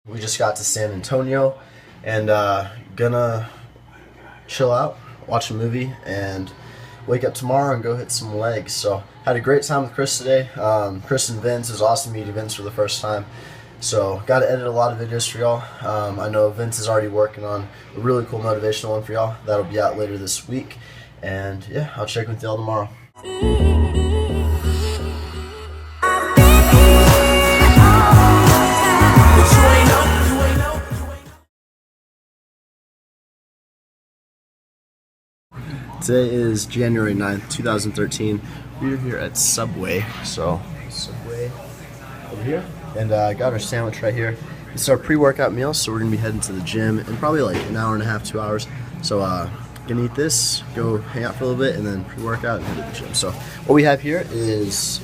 We just got to San Antonio and gonna chill out, watch a movie, and wake up tomorrow and go hit some legs. So had a great time with Chris today. Chris and Vince, it was awesome meeting Vince for the first time. So got to edit a lot of videos for y'all. I know Vince is already working on a really cool motivational one for y'all. That'll be out later this week. And yeah, I'll check with y'all tomorrow. Today is January 9th, 2013. We're here at Subway. So, Subway over here. And got our sandwich right here. It's our pre-workout meal, so we're going to be heading to the gym in probably like an hour and a half, 2 hours. So, gonna eat this, go hang out for a little bit, and then pre-workout and head to the gym. So, what we have here is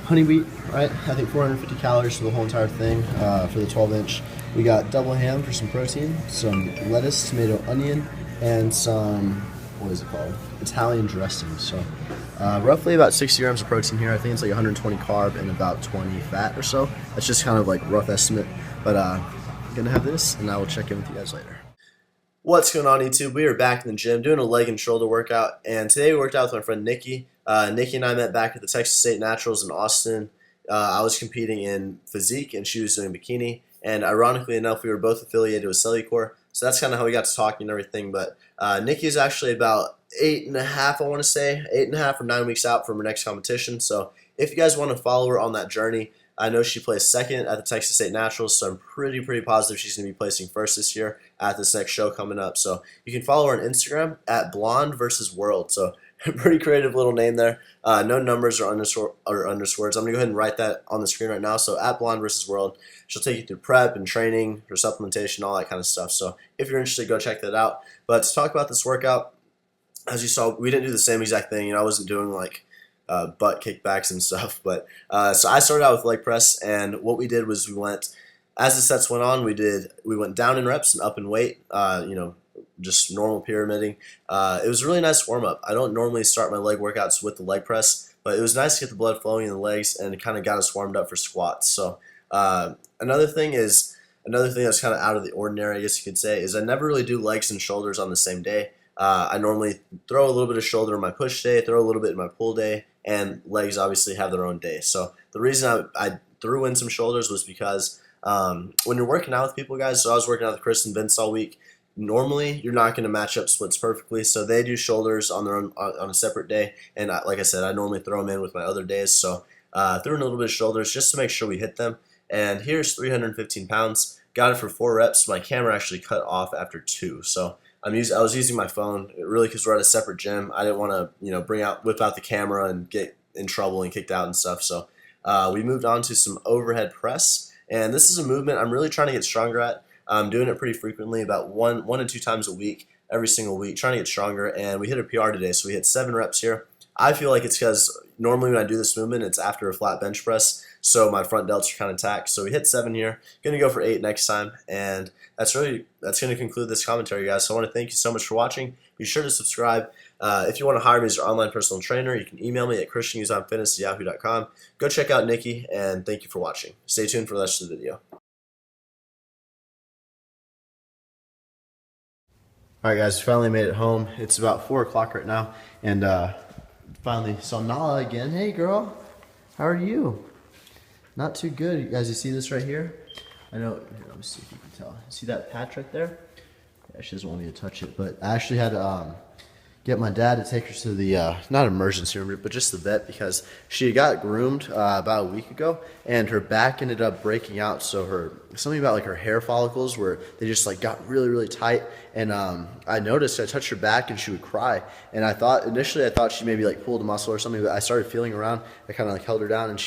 honey wheat, right? I think 450 calories for the whole entire thing for the 12-inch. We got double ham for some protein, some lettuce, tomato, onion, and some, what is it called? Italian dressing. So roughly about 60 grams of protein here. I think it's like 120 carb and about 20 fat or so. That's just kind of like a rough estimate. But gonna have this, and I will check in with you guys later. What's going on, YouTube? We are back in the gym doing a leg and shoulder workout, and today we worked out with my friend Nikki. Nikki and I met back at the Texas State Naturals in Austin. I was competing in physique, and she was doing bikini. And ironically enough, we were both affiliated with Cellucor, so that's kind of how we got to talking and everything. But Nikki is actually about 8.5, I want to say, 8.5 or 9 weeks out from her next competition. So if you guys want to follow her on that journey, I know she placed second at the Texas State Naturals, so I'm pretty positive she's going to be placing first this year at this next show coming up. So you can follow her on Instagram at Blonde versus World. So pretty creative little name there. No numbers or underscores. I'm going to go ahead and write that on the screen right now. So at Blonde versus World. She'll take you through prep and training, her supplementation, all that kind of stuff. So if you're interested, go check that out. But to talk about this workout, as you saw, we didn't do the same exact thing. You know, I wasn't doing like butt kickbacks and stuff. But so I started out with leg press, and what we did was we went, as the sets went on, we went down in reps and up in weight. You know, just normal pyramiding. It was a really nice warm up. I don't normally start my leg workouts with the leg press, but it was nice to get the blood flowing in the legs, and it kind of got us warmed up for squats. So another thing that's kind of out of the ordinary, I guess you could say, is I never really do legs and shoulders on the same day. I normally throw a little bit of shoulder in my push day, throw a little bit in my pull day, and legs obviously have their own day. So the reason I threw in some shoulders was because when you're working out with people, guys, so I was working out with Chris and Vince all week. Normally, you're not going to match up splits perfectly, so they do shoulders on their own on a separate day. And like I said, I normally throw them in with my other days. So threw in a little bit of shoulders just to make sure we hit them. And here's 315 pounds. Got it for 4 reps. My camera actually cut off after 2. So I was using my phone, really, because we're at a separate gym. I didn't want to, whip out the camera and get in trouble and kicked out and stuff. So we moved on to some overhead press, and this is a movement I'm really trying to get stronger at. I'm doing it pretty frequently, about one to 2 times a week, every single week, trying to get stronger. And we hit a PR today, so we hit 7 reps here. I feel like it's because normally when I do this movement, it's after a flat bench press, so my front delts are kind of tacked. So we hit 7 here. Going to go for 8 next time, and that's going to conclude this commentary, guys. So I want to thank you so much for watching. Be sure to subscribe. If you want to hire me as your online personal trainer, you can email me at christianguzmanfitness@yahoo.com. Go check out Nikki, and thank you for watching. Stay tuned for the rest of the video. All right, guys, finally made it home. It's about 4 o'clock right now, and finally saw Nala again. Hey, girl, how are you? Not too good. You guys, you see this right here? I know. Here, let me see if you can tell. See that patch right there? Yeah, she doesn't want me to touch it, but I actually had to get my dad to take her to the not emergency room, but just the vet, because she got groomed about a week ago, and her back ended up breaking out. So something about like her hair follicles where they just like got really tight. And I noticed, I touched her back and she would cry, and initially I thought she maybe like pulled a muscle or something, but I started feeling around. I kind of like held her down, and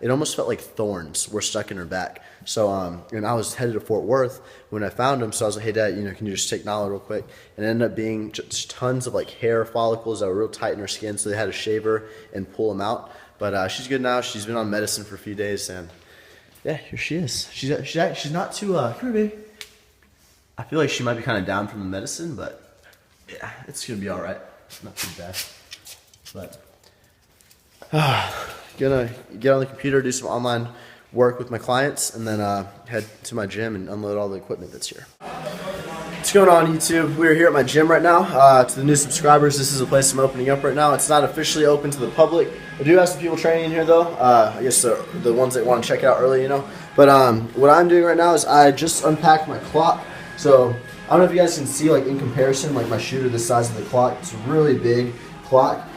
it almost felt like thorns were stuck in her back. So and I was headed to Fort Worth when I found him, so I was like, hey Dad, can you just take Nala real quick? And it ended up being just tons of like hair follicles that were real tight in her skin, so they had to shave her and pull them out. But she's good now. She's been on medicine for a few days, and yeah, here she is. She's not too come here, baby. I feel like she might be kind of down from the medicine, but yeah, it's gonna be all right. It's not too bad. But gonna get on the computer, do some online work with my clients, and then head to my gym and unload all the equipment that's here. What's going on, YouTube? We're here at my gym right now. To the new subscribers, this is a place I'm opening up right now. It's not officially open to the public. I do have some people training in here though. I guess the ones that want to check it out early, you know. But what I'm doing right now is I just unpacked my clock. So I don't know if you guys can see, like, in comparison, like my shooter, the size of the clock. It's a really big clock.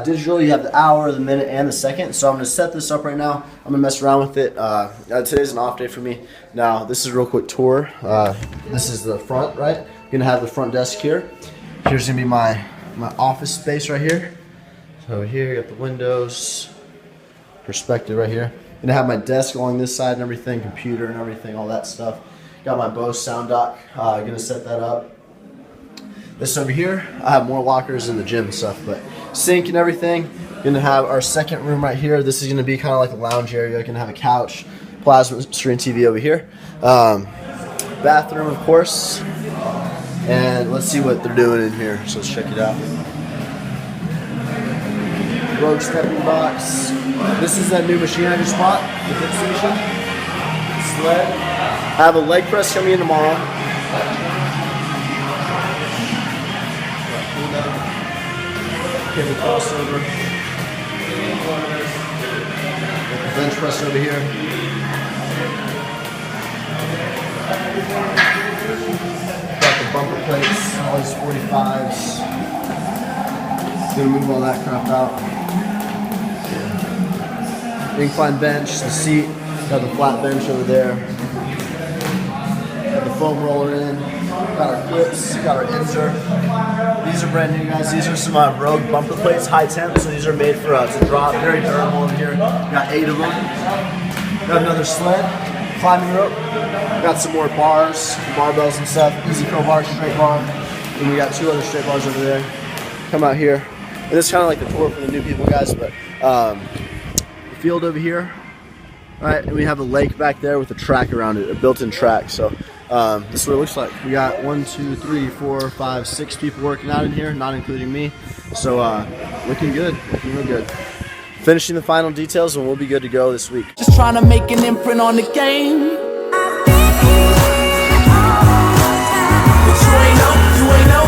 Digital, you have the hour, the minute, and the second. So I'm going to set this up right now. I'm going to mess around with it. Today's an off day for me. Now, this is a real quick tour. This is the front, right? You're going to have the front desk here. Here's going to be my office space right here. So here, you got the windows, perspective right here. Going to have my desk along this side and everything, computer and everything, all that stuff. Got my Bose sound dock. Going to set that up. This over here, I have more lockers in the gym and stuff, but sink and everything. Gonna have our second room right here. This is gonna be kind of like a lounge area. Gonna have a couch, plasma screen TV over here. Bathroom, of course. And let's see what they're doing in here. So let's check it out. Rogue stepping box. This is that new machine I just bought, the hip station. Sled. I have a leg press coming in tomorrow. Okay, the crossover. Bench press over here. Got the bumper plates, all these 45s. Gonna move all that crap out. Incline bench, the seat. Got the flat bench over there. Got the foam roller in. Got our clips, got our insert. These are brand new, guys. These are some Rogue bumper plates, high temp, so these are made for to drop. Very durable over here. Got 8 of them. Got another sled, climbing rope. Got some more bars, barbells and stuff. Easy Pro bar, straight bar. And we got 2 other straight bars over there. Come out here. And this is kind of like the tour for the new people, guys. But the field over here. Right, and we have a lake back there with a track around it, a built-in track. So this is what it looks like. We got 1, 2, 3, 4, 5, 6 people working out in here, not including me. So looking good, looking real good. Finishing the final details, and we'll be good to go this week. Just trying to make an imprint on the game. But you ain't know.